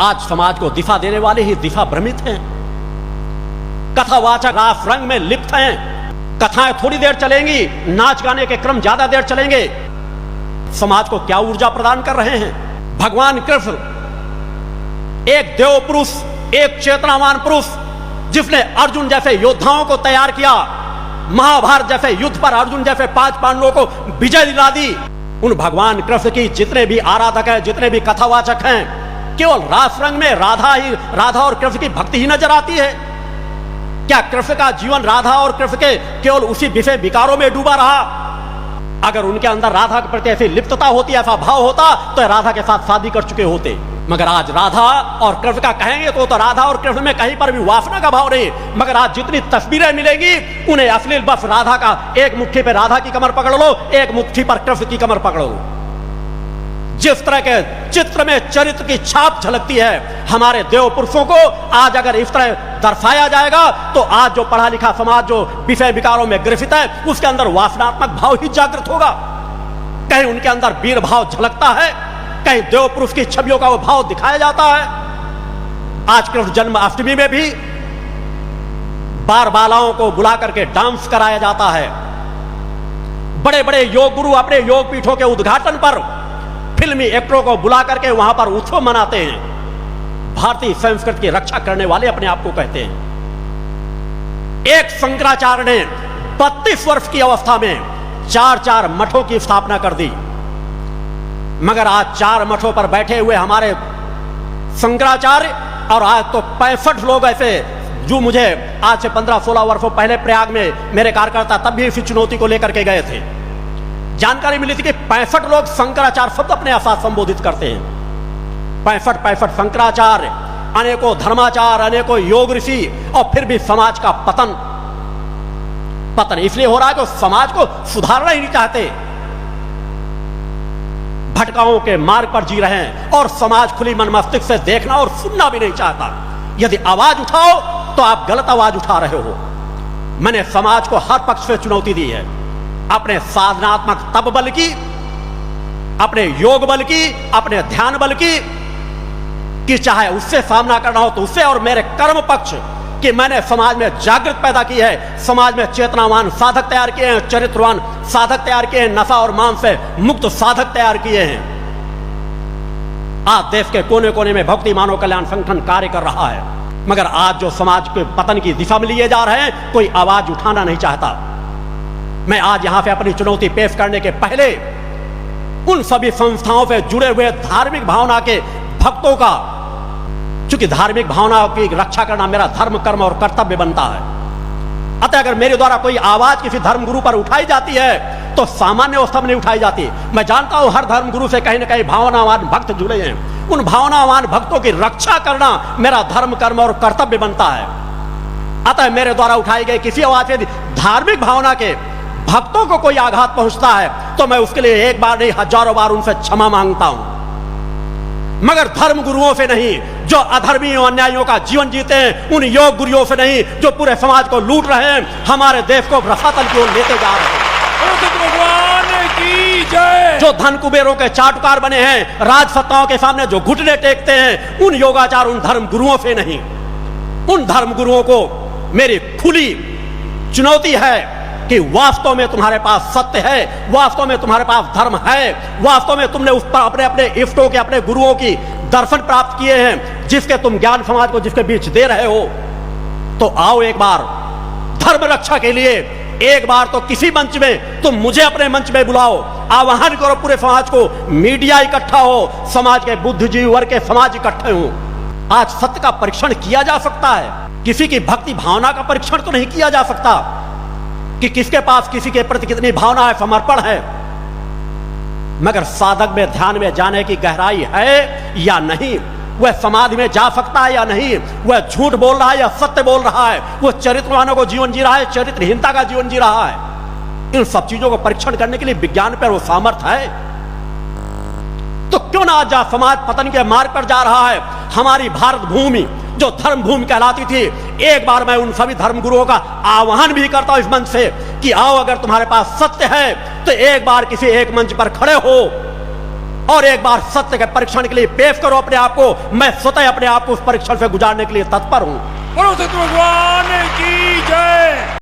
आज समाज को दिशा देने वाले ही दिशा भ्रमित हैं, कथावाचक रास रंग में लिप्त हैं। कथाएं थोड़ी देर चलेंगी, नाच गाने के क्रम ज्यादा देर चलेंगे। समाज को क्या ऊर्जा प्रदान कर रहे हैं? भगवान कृष्ण एक देव पुरुष, एक चेतनावान पुरुष, जिसने अर्जुन जैसे योद्धाओं को तैयार किया, महाभारत जैसे युद्ध पर अर्जुन जैसे 5 पांडवों को विजय दिला दी। उन भगवान कृष्ण की जितने भी आराधक हैं, जितने भी कथावाचक हैं, केवल रास रंग में राधा और कृष्ण की भक्ति ही नजर आती है। क्या कृष्ण का जीवन राधा और कृष्ण के केवल उसी विषय विकारों में डूबा रहा? अगर उनके अंदर राधा के प्रति ऐसी लिप्तता होती, ऐसा भाव होता, तो राधा के साथ शादी कर चुके होते। मगर आज राधा और कृष्ण का कहेंगे तो राधा और कृष्ण में कहीं पर भी वासना का भाव नहीं। मगर आज जितनी तस्वीरें मिलेगी, उन्हें अश्लील बस राधा का, एक मुट्ठी पे राधा की कमर पकड़ लो, एक मुट्ठी पर कृष्ण की कमर पकड़ लो। जिस तरह के चित्र में चरित्र की छाप झलकती है हमारे देव पुरुषों को, आज अगर इस तरह दर्शाया जाएगा तो आज जो पढ़ा लिखा समाज जो विषय विकारों में ग्रसित है, उसके अंदर वासनात्मक भाव ही जागृत होगा। कहीं उनके अंदर वीर भाव झलकता है, कहीं देव पुरुष की छवियों का वो भाव दिखाया जाता है। आज कृष्ण जन्माष्टमी में भी बार बालाओं को बुला करके डांस कराया जाता है। बड़े बड़े योग गुरु अपने योग पीठों के उद्घाटन पर फिल्मी एक्टरों को बुला करके वहां पर उत्सव मनाते हैं। भारतीय संस्कृति की रक्षा करने वाले अपने आप को कहते हैं। एक शंकराचार्य ने 32 वर्ष की अवस्था में 4 मठों की स्थापना कर दी। मगर आज 4 मठों पर बैठे हुए हमारे शंकराचार्य, और आज तो 65 लोग ऐसे जो मुझे आज से 15-16 वर्षों पहले प्रयाग में मेरे कार्यकर्ता तब भी इसी चुनौती को लेकर के गए थे। जानकारी मिली थी कि 65 लोग शंकराचार्य शब्द अपने साथ संबोधित करते हैं। 65 शंकराचार्य, अनेकों धर्माचार्य, अनेकों योग ऋषि, और फिर भी समाज का पतन इसलिए हो रहा है कि समाज को सुधारना ही नहीं चाहते, भटकाओं के मार्ग पर जी रहे हैं, और समाज खुली मन मस्तिष्क से देखना और सुनना भी नहीं चाहता। यदि आवाज उठाओ तो आप गलत आवाज उठा रहे हो। मैंने समाज को हर पक्ष से चुनौती दी है, अपने साधनात्मक तप बल की, अपने योग बल की, अपने ध्यान बल की, कि चाहे उससे सामना करना हो तो उससे, और मेरे कर्म पक्ष कि मैंने समाज में जागृत पैदा की है, समाज में चेतनावान साधक तैयार किए हैं, चरित्रवान साधक तैयार किए हैं, नशा और मांस से मुक्त साधक तैयार किए हैं। आज देश के कोने कोने में भक्ति मानव कल्याण संगठन कार्य कर रहा है, मगर आज जो समाज के पतन की दिशा में लिए जा रहे हैं, कोई आवाज उठाना नहीं चाहता। मैं आज यहां पे अपनी चुनौती पेश करने के पहले उन सभी संस्थाओं से जुड़े हुए धार्मिक भावना के भक्तों का, चूंकि धार्मिक भावना की रक्षा करना मेरा धर्म, कर्म और कर्तव्य बनता है, अतः अगर मेरे द्वारा कोई आवाज किसी धर्म गुरु पर उठाई जाती है तो सामान्य अवस्था में नहीं उठाई जाती। मैं जानता हूं हर धर्म गुरु से कहीं ना कहीं भावनावान भक्त जुड़े हैं। उन भावनावान भक्तों की रक्षा करना मेरा धर्म, कर्म और कर्तव्य बनता है। अतः मेरे द्वारा उठाई गई किसी आवाज से धार्मिक भावना के भक्तों को कोई आघात पहुंचता है तो मैं उसके लिए एक बार नहीं हजारों बार उनसे क्षमा मांगता हूं, मगर धर्म गुरुओं से नहीं, जो अधर्मी और अन्यायियों का जीवन जीते हैं, उन योग गुरुओं से नहीं, जो पूरे समाज को लूट रहे हैं, हमारे देश को रसातल की ओर लेते जा रहे हैं। भगवान की जय। जो धन कुबेरों के चाटुकार बने हैं, राजसत्ताओं के सामने जो घुटने टेकते हैं, उन योगाचार, उन धर्म गुरुओं से नहीं। उन धर्म गुरुओं को मेरी खुली चुनौती है कि वास्तव में तुम्हारे पास सत्य है, वास्तव में तुम्हारे पास धर्म है, वास्तव में तुमने उस पर अपने अपने इष्टों के, अपने गुरुओं की दर्शन प्राप्त किए हैं, जिसके तुम ज्ञान समाज को जिसके बीच दे रहे हो, तो आओ एक बार धर्म रक्षा के लिए, एक बार तो किसी मंच में तुम मुझे अपने मंच में बुलाओ, आह्वान करो पूरे समाज को, मीडिया इकट्ठा हो, समाज के बुद्धिजीवी वर्ग के समाज इकट्ठे हो। आज सत्य का परीक्षण किया जा सकता है, किसी की भक्ति भावना का परीक्षण तो नहीं किया जा सकता कि किसके पास किसी के प्रति कितनी भावना है, समर्पण है, मगर साधक में ध्यान में जाने की गहराई है या नहीं, वह समाधि में जा सकता है या नहीं, वह झूठ बोल रहा है या सत्य बोल रहा है, वह चरित्रवानों को जीवन जी रहा है, चरित्रहीनता का जीवन जी रहा है। इन सब चीजों को परीक्षण करने के लिए विज्ञान पर वो सामर्थ्य है। तो क्यों ना आज समाज पतन के मार्ग पर जा रहा है, हमारी भारत भूमि जो धर्म भूमि कहलाती थी, एक बार मैं उन सभी धर्म गुरुओं का आह्वान भी करता हूं इस मंच से कि आओ, अगर तुम्हारे पास सत्य है तो एक बार किसी एक मंच पर खड़े हो और एक बार सत्य के परीक्षण के लिए पेश करो अपने आप को। मैं स्वतः अपने आप को उस परीक्षण से गुजारने के लिए तत्पर हूं। बोलो सत्य भगवान की जय।